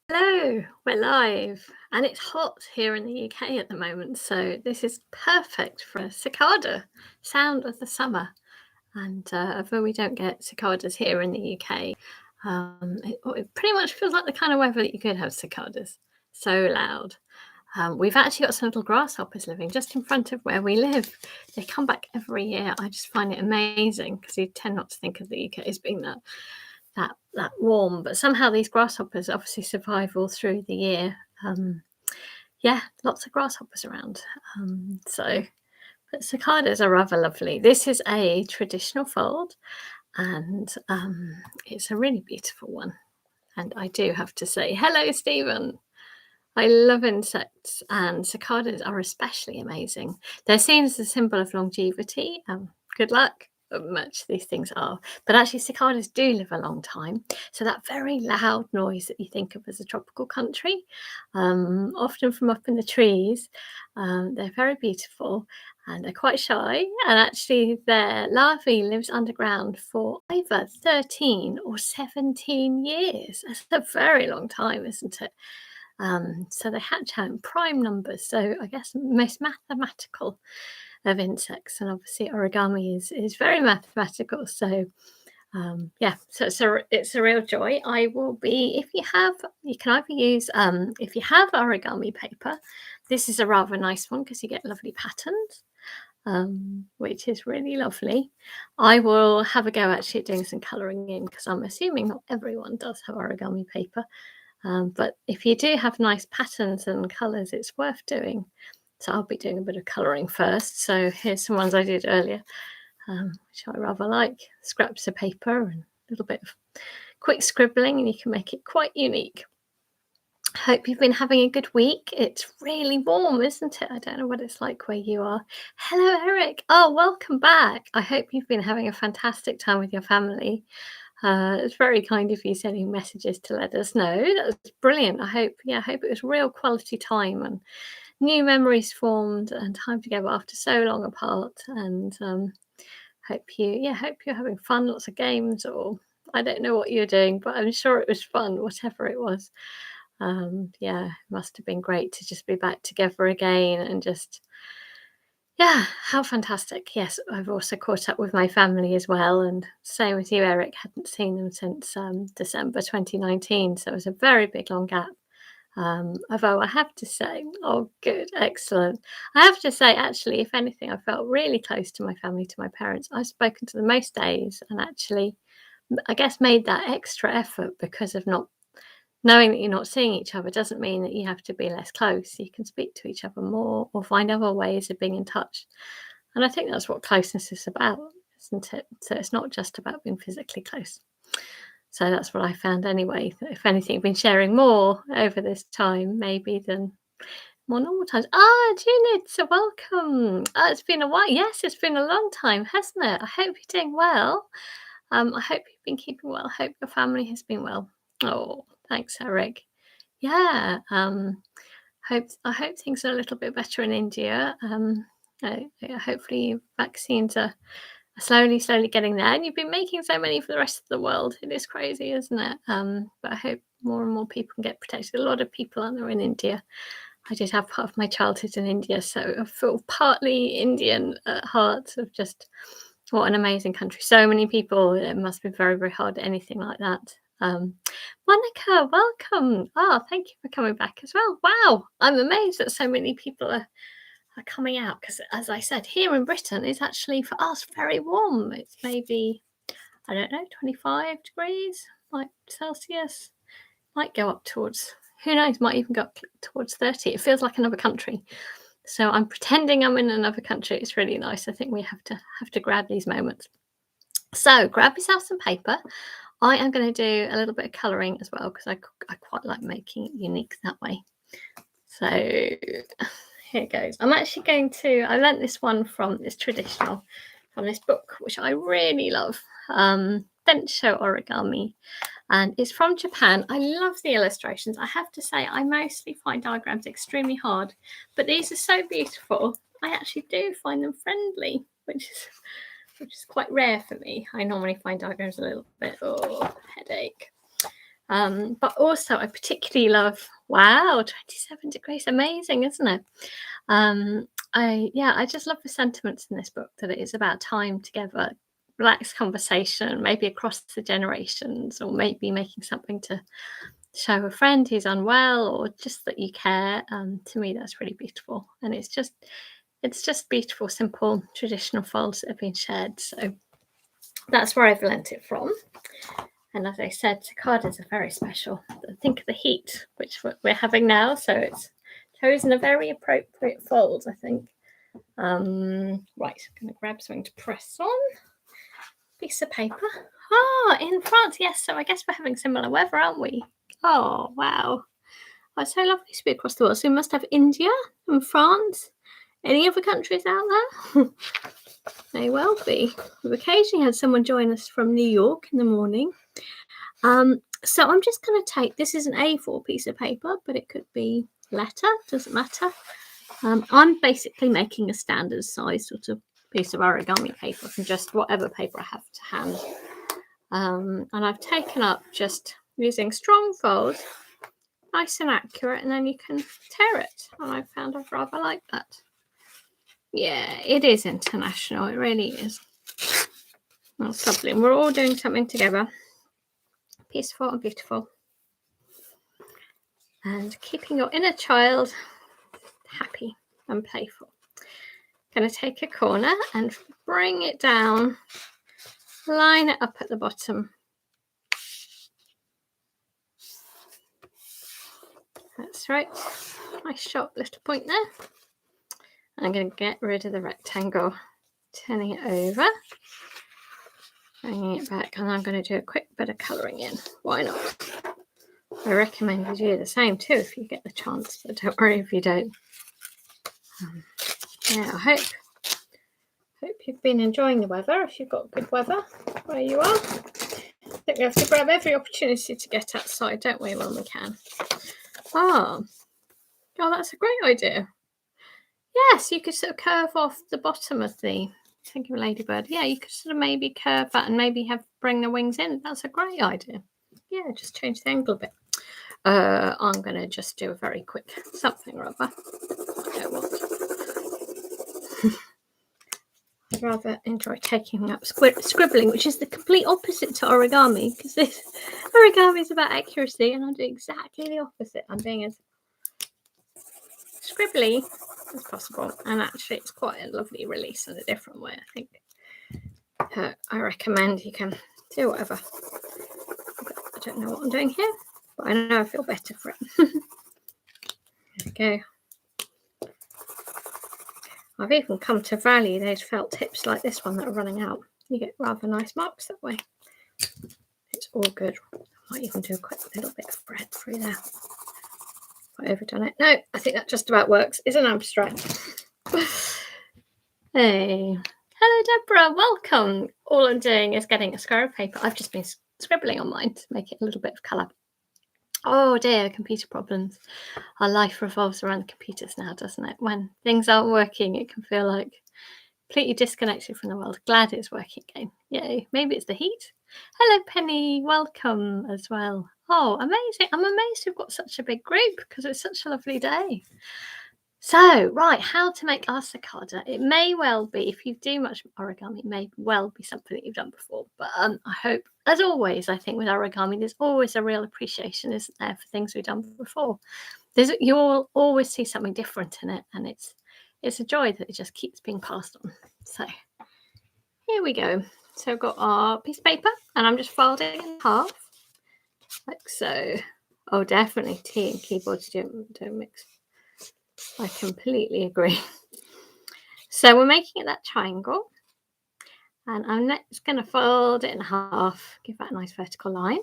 Hello, we're live, and it's hot here in the UK at the moment, so this is perfect for a cicada sound of the summer. And although we don't get cicadas here in the UK, it pretty much feels like the kind of weather that you could have cicadas. So loud. We've actually got some little grasshoppers living just in front of where we live. They come back every year. I just find it amazing because you tend not to think of the UK as being that warm, but somehow these grasshoppers obviously survive all through the year. Yeah, lots of grasshoppers around. But cicadas are rather lovely. This is a traditional fold, and it's a really beautiful one. And I do have to say, hello, Stephen. I love insects, and cicadas are especially amazing. They're seen as a symbol of longevity. Good luck. Much these things are, but actually cicadas do live a long time. So that very loud noise that you think of as a tropical country, often from up in the trees, they're very beautiful and they're quite shy. And actually, their larvae lives underground for either 13 or 17 years. That's a very long time, isn't it? So they hatch out in prime numbers. So I guess most mathematical of insects, and obviously origami is very mathematical. So yeah, so it's a real joy. I will be, if you can either use if you have origami paper. This is a rather nice one because you get lovely patterns. Which is really lovely. I will have a go actually at doing some colouring in because I'm assuming not everyone does have origami paper. But if you do have nice patterns and colours, it's worth doing. So I'll be doing a bit of colouring first. So here's some ones I did earlier, which I rather like. Scraps of paper and a little bit of quick scribbling, and you can make it quite unique. Hope you've been having a good week. It's really warm, isn't it? I don't know what it's like where you are. Hello, Eric. Oh, welcome back. I hope you've been having a fantastic time with your family. It's very kind of you sending messages to let us know. That was brilliant. I hope it was real quality time and new memories formed and time together after so long apart. And hope you're having fun, lots of games, or I don't know what you're doing, but I'm sure it was fun, whatever it was. It must have been great to just be back together again and just, yeah, how fantastic. Yes, I've also caught up with my family as well, and same with you, Eric. Hadn't seen them since December 2019, so it was a very big long gap. Although I have to say, oh, good, excellent. I have to say, actually, if anything, I felt really close to my family, to my parents. I've spoken to them most days, and actually, I guess made that extra effort because of not knowing that you're not seeing each other doesn't mean that you have to be less close. You can speak to each other more or find other ways of being in touch. And I think that's what closeness is about, isn't it? So it's not just about being physically close. So that's what I found anyway. If anything, I've been sharing more over this time, maybe than more normal times. Junid, so welcome. It's been a while. Yes, it's been a long time, hasn't it? I hope you're doing well. I hope you've been keeping well. I hope your family has been well. Oh, thanks, Eric. Yeah, I hope things are a little bit better in India. Hopefully vaccines are slowly getting there. And you've been making so many for the rest of the world. It is crazy, isn't it? But I hope more and more people can get protected. A lot of people aren't there in India. I did have part of my childhood in India, so I feel partly Indian at heart, of just what an amazing country. So many people. It must be very, very hard, anything like that. Monica, welcome. Oh, thank you for coming back as well. Wow, I'm amazed that so many people are coming out because, as I said, here in Britain, it's actually for us very warm. It's maybe, I don't know, 25 degrees, like Celsius. Might go up towards, who knows, might even go up towards 30. It feels like another country. So I'm pretending I'm in another country. It's really nice. I think we have to grab these moments. So grab yourself some paper. I am going to do a little bit of colouring as well because I quite like making it unique that way. So here goes. I'm actually going to, I learnt this one from this book, which I really love, Bensho Origami, and it's from Japan. I love the illustrations. I have to say, I mostly find diagrams extremely hard, but these are so beautiful. I actually do find them friendly, which is quite rare for me. I normally find diagrams a little bit, headache. But also, I particularly love, wow, 27 degrees, amazing, isn't it? I just love the sentiments in this book that it is about time together, relaxed conversation, maybe across the generations, or maybe making something to show a friend who's unwell, or just that you care. To me, that's really beautiful, and it's just beautiful, simple, traditional folds that have been shared. So that's where I've learnt it from. And as I said, cicadas are very special. Think of the heat, which we're having now. So it's chosen a very appropriate fold, I think. Right, I'm going to grab something to press on. Piece of paper. In France, yes. So I guess we're having similar weather, aren't we? Oh, wow. Oh, it's so lovely to be across the world. So we must have India and France. Any other countries out there? May well be. We've occasionally had someone join us from New York in the morning. So I'm just going to take, this is an A4 piece of paper, but it could be letter, doesn't matter. I'm basically making a standard size sort of piece of origami paper from just whatever paper I have to hand. And I've taken up just using strong folds, nice and accurate, and then you can tear it. And I found I've rather like that. Yeah, it is international. It really is. That's lovely. And we're all doing something together. Peaceful and beautiful. And keeping your inner child happy and playful. Going to take a corner and bring it down. Line it up at the bottom. That's right. Nice sharp little point there. I'm going to get rid of the rectangle. Turning it over. Bringing it back. And I'm going to do a quick bit of colouring in. Why not? I recommend you do the same too if you get the chance. But don't worry if you don't. Yeah, I hope you've been enjoying the weather. If you've got good weather where you are. I think we have to grab every opportunity to get outside, don't we, when we can? Oh, that's a great idea. Yes, you could sort of curve off the bottom of the, think of a ladybird. Yeah, you could sort of maybe curve that and maybe bring the wings in. That's a great idea. Yeah, just change the angle a bit. I'm going to just do a very quick something or other. I don't want. I'd rather enjoy taking up scribbling, which is the complete opposite to origami, because this origami is about accuracy, and I'm doing exactly the opposite. I'm being as scribbly as possible, and actually it's quite a lovely release in a different way, I think. I recommend you can do whatever. I don't know what I'm doing here, but I know I feel better for it. There we go. I've even come to value those felt tips like this one that are running out. You get rather nice marks that way. It's all good. I might even do a quick little bit of thread through there. Have I overdone it? No, I think that just about works. It's an abstract. Hey. Hello, Deborah. Welcome. All I'm doing is getting a square of paper. I've just been scribbling on mine to make it a little bit of colour. Oh dear, computer problems. Our life revolves around the computers now, doesn't it? When things aren't working, it can feel like completely disconnected from the world. Glad it's working again. Yay. Maybe it's the heat. Hello, Penny. Welcome as well. Oh, amazing. I'm amazed we've got such a big group because it's such a lovely day. So, right, how to make our cicada. It may well be, if you do much origami, it may well be something that you've done before. But I hope, as always, I think with origami, there's always a real appreciation, isn't there, for things we've done before. You'll always see something different in it, and it's a joy that it just keeps being passed on. So, here we go. So I've got our piece of paper, and I'm just folding it in half, like so. Oh, definitely tea and keyboards don't mix. I completely agree. So we're making it that triangle, and I'm next going to fold it in half, give that a nice vertical line.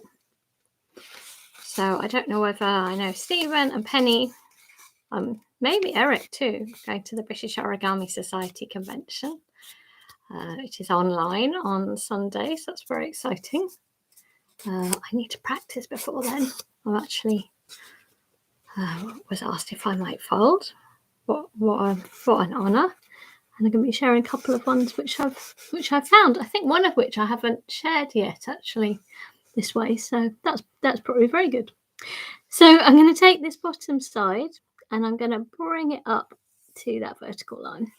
So I don't know whether I know Stephen and Penny, maybe Eric too, going to the British Origami Society convention, which is online on Sunday, so that's very exciting. I need to practice before then. I'm actually was asked if I might fold. What an honour! And I'm going to be sharing a couple of ones which I've found. I think one of which I haven't shared yet, actually. this way. So that's probably very good. So I'm going to take this bottom side and I'm going to bring it up to that vertical line.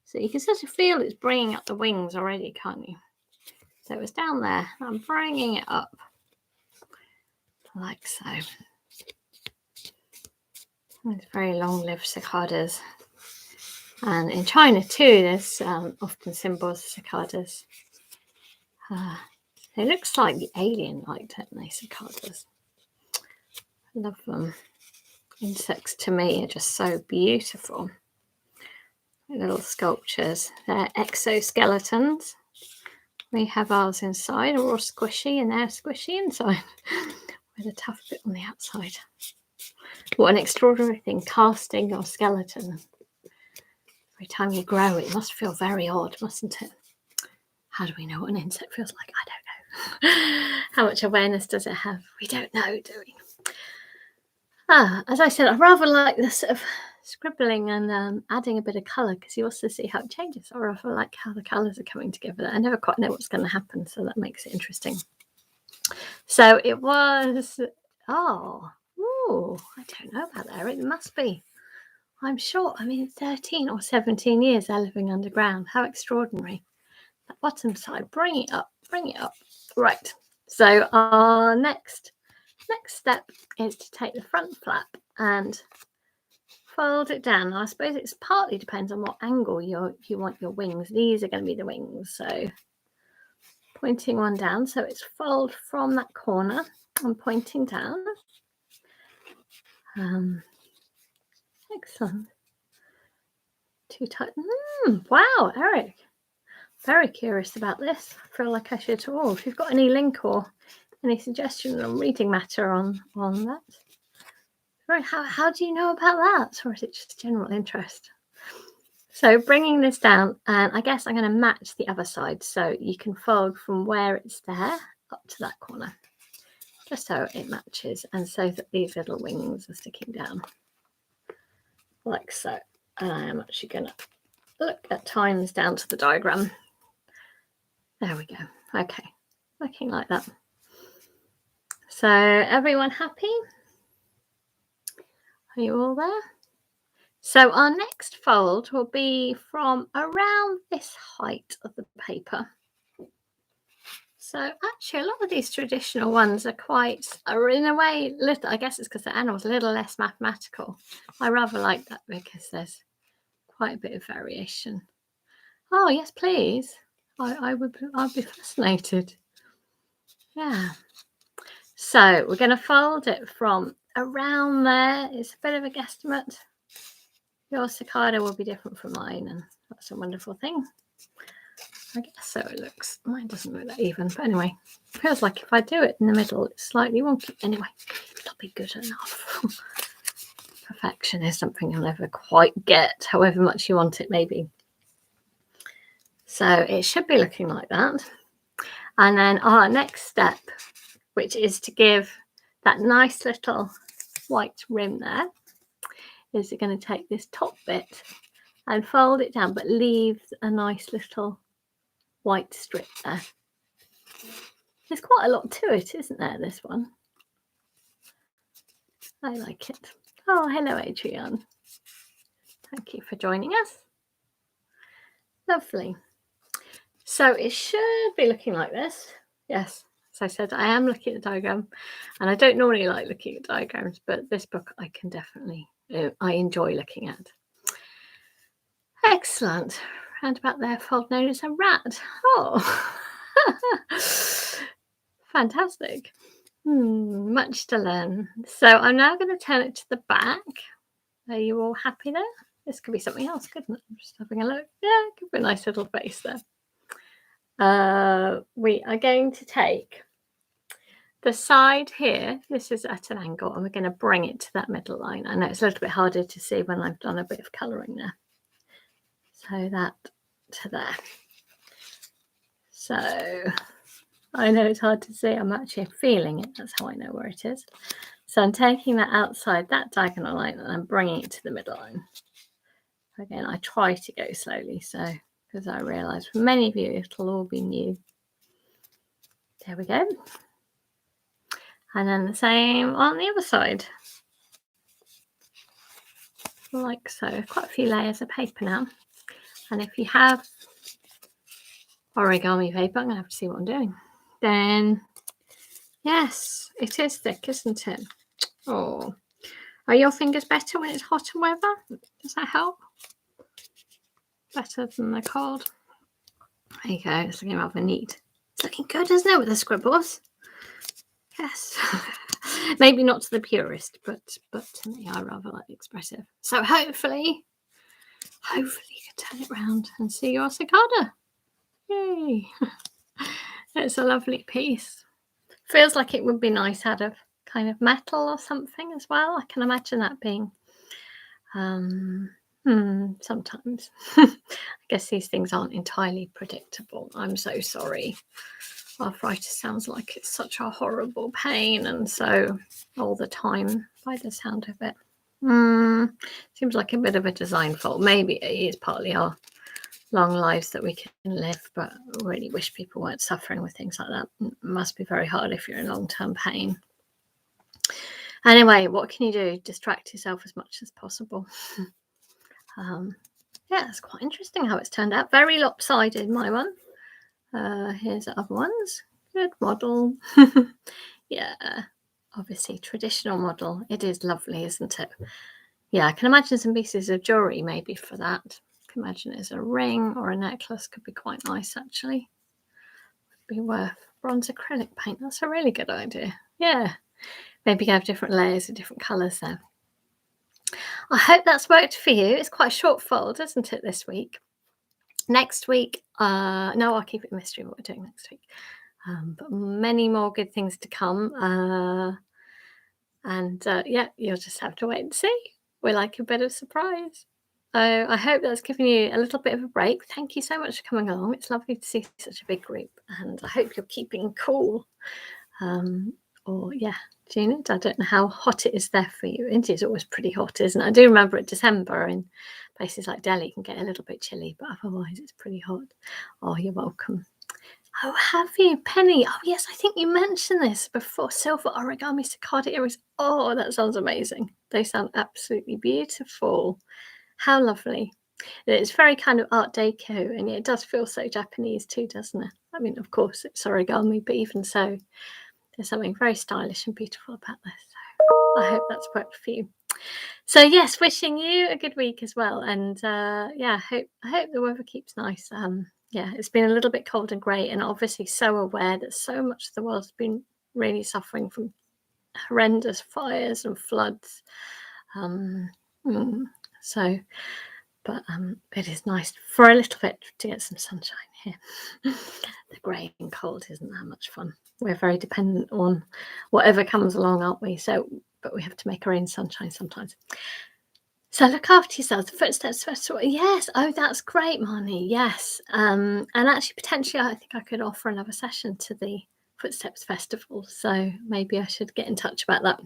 So you can sort of feel it's bringing up the wings already, can't you? So it was down there. I'm bringing it up like so. It's very long-lived cicadas. And in China too, there's often symbols of cicadas. They look slightly alien-like, don't they, cicadas? I love them. Insects to me are just so beautiful. Little sculptures. They're exoskeletons. We have ours inside, are all squishy, and they're squishy inside with a tough bit on the outside. What an extraordinary thing, casting your skeleton. Every time you grow, it must feel very odd, mustn't it? How do we know what an insect feels like? I don't know. How much awareness does it have? We don't know, do we? As I said, I rather like the sort of scribbling and adding a bit of colour because you also see how it changes. I rather like how the colours are coming together. I never quite know what's going to happen, so that makes it interesting. So it was, I don't know about that. It must be, I'm sure, 13 or 17 years they're living underground. How extraordinary. That bottom side, bring it up. Right, so our next step is to take the front flap and fold it down. Now, I suppose it's partly depends on what angle you want your wings. These are going to be the wings, so pointing one down, so it's fold from that corner and pointing down. Excellent. Too tight. Wow, Eric. Very curious about this. I feel like I should. If you've got any link or any suggestion on reading matter on that. Right, how do you know about that? Or is it just general interest? So bringing this down, and I guess I'm going to match the other side. So you can fold from where it's there up to that corner. Just so it matches and so that these little wings are sticking down. Like so. And I am actually going to look at times down to the diagram. There we go. Okay, looking like that. So everyone happy? Are you all there? So our next fold will be from around this height of the paper. So actually a lot of these traditional ones are in a way little, I guess it's because the animal's a little less mathematical. I rather like that because there's quite a bit of variation. Oh yes, please. I'd be fascinated. Yeah. So we're going to fold it from around there. It's a bit of a guesstimate. Your cicada will be different from mine, and that's a wonderful thing. I guess so it looks. Mine doesn't look that even, but anyway, it feels like if I do it in the middle, it's slightly wonky. Anyway, it'll be good enough. Perfection is something you'll never quite get, however much you want it, maybe. So it should be looking like that. And then our next step, which is to give that nice little white rim there, is going to take this top bit and fold it down, but leave a nice little white strip there. There's quite a lot to it, isn't there, this one? I like it. Oh, hello, Adrienne. Thank you for joining us. Lovely. So it should be looking like this. Yes, as I said, I am looking at the diagram, and I don't normally like looking at diagrams, but this book I can definitely, I enjoy looking at. Excellent. Round about there, fold known as a rat. Oh, fantastic. Much to learn. So I'm now going to turn it to the back. Are you all happy there? This could be something else, couldn't it? I'm just having a look. Yeah, it could be a nice little face there. We are going to take the side here. This is at an angle, and we're going to bring it to that middle line. I know it's a little bit harder to see when I've done a bit of colouring there. So that to there. So I know it's hard to see. I'm actually feeling it. That's how I know where it is. So I'm taking that outside, that diagonal line, and I'm bringing it to the middle line. Again, I try to go slowly, so because I realise for many of you it'll all be new. There we go. And then the same on the other side. Like so. Quite a few layers of paper now. And if you have origami paper, I'm going to have to see what I'm doing. Then, yes, it is thick, isn't it? Oh, are your fingers better when it's hot and weather? Does that help? Better than the cold? There you go. It's looking rather neat. It's looking good, isn't it, with the scribbles? Yes. Maybe not to the purist, but to me, I rather like expressive. So hopefully you can turn it around and see your cicada. Yay! It's a lovely piece. Feels like it would be nice out of kind of metal or something as well. I can imagine that being sometimes. I guess these things aren't entirely predictable. I'm so sorry. Arthritis sounds like it's such a horrible pain, and so all the time by the sound of it. Seems like a bit of a design fault. Maybe it is partly our long lives that we can live, but I really wish people weren't suffering with things like that. It must be very hard if you're in long-term pain. Anyway, what can you do? Distract yourself as much as possible. Yeah, it's quite interesting how it's turned out. Very lopsided, my one. Here's the other ones. Good model. Yeah, obviously traditional model. It is lovely, isn't it? Yeah, I can imagine some pieces of jewelry maybe for that. I can imagine it as a ring or a necklace. Could be quite nice, actually. Would be worth bronze acrylic paint. That's a really good idea. Yeah, maybe have different layers of different colours there. I hope that's worked for you. It's quite a short fold, isn't it, this week? Next week, no, I'll keep it a mystery what we're doing next week. But many more good things to come. Yeah, you'll just have to wait and see. We're like a bit of surprise. I hope that's given you a little bit of a break. Thank you so much for coming along. It's lovely to see such a big group, and I hope you're keeping cool. Junid, I don't know how hot it is there for you. India's always pretty hot, isn't it? I do remember at December in places like Delhi can get a little bit chilly, but otherwise it's pretty hot. Oh, you're welcome. Oh, have you? Penny. Oh, yes, I think you mentioned this before. Silver origami cicada earrings. Oh, that sounds amazing. They sound absolutely beautiful. How lovely. It's very kind of Art Deco, and it does feel so Japanese too, doesn't it? I mean, of course, it's origami, but even so, there's something very stylish and beautiful about this. So I hope that's worked for you. So yes, wishing you a good week as well, and I hope the weather keeps nice. It's been a little bit cold and grey, and obviously so aware that so much of the world's been really suffering from horrendous fires and floods. But it is nice for a little bit to get some sunshine here. The grey and cold isn't that much fun. We're very dependent on whatever comes along, aren't we? But we have to make our own sunshine sometimes. So look after yourselves. The Footsteps Festival. Yes. Oh, that's great, Marnie. Yes. And actually, potentially, I think I could offer another session to the Footsteps Festival. So maybe I should get in touch about that.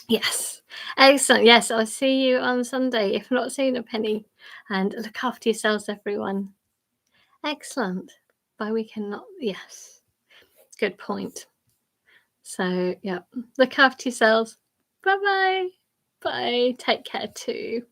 Yes. Excellent. Yes, I'll see you on Sunday, if not sooner, Penny. And look after yourselves, everyone. Excellent. By weekend, not. Yes. Good point. So, yeah. Look after yourselves. Bye-bye. Bye. Take care too.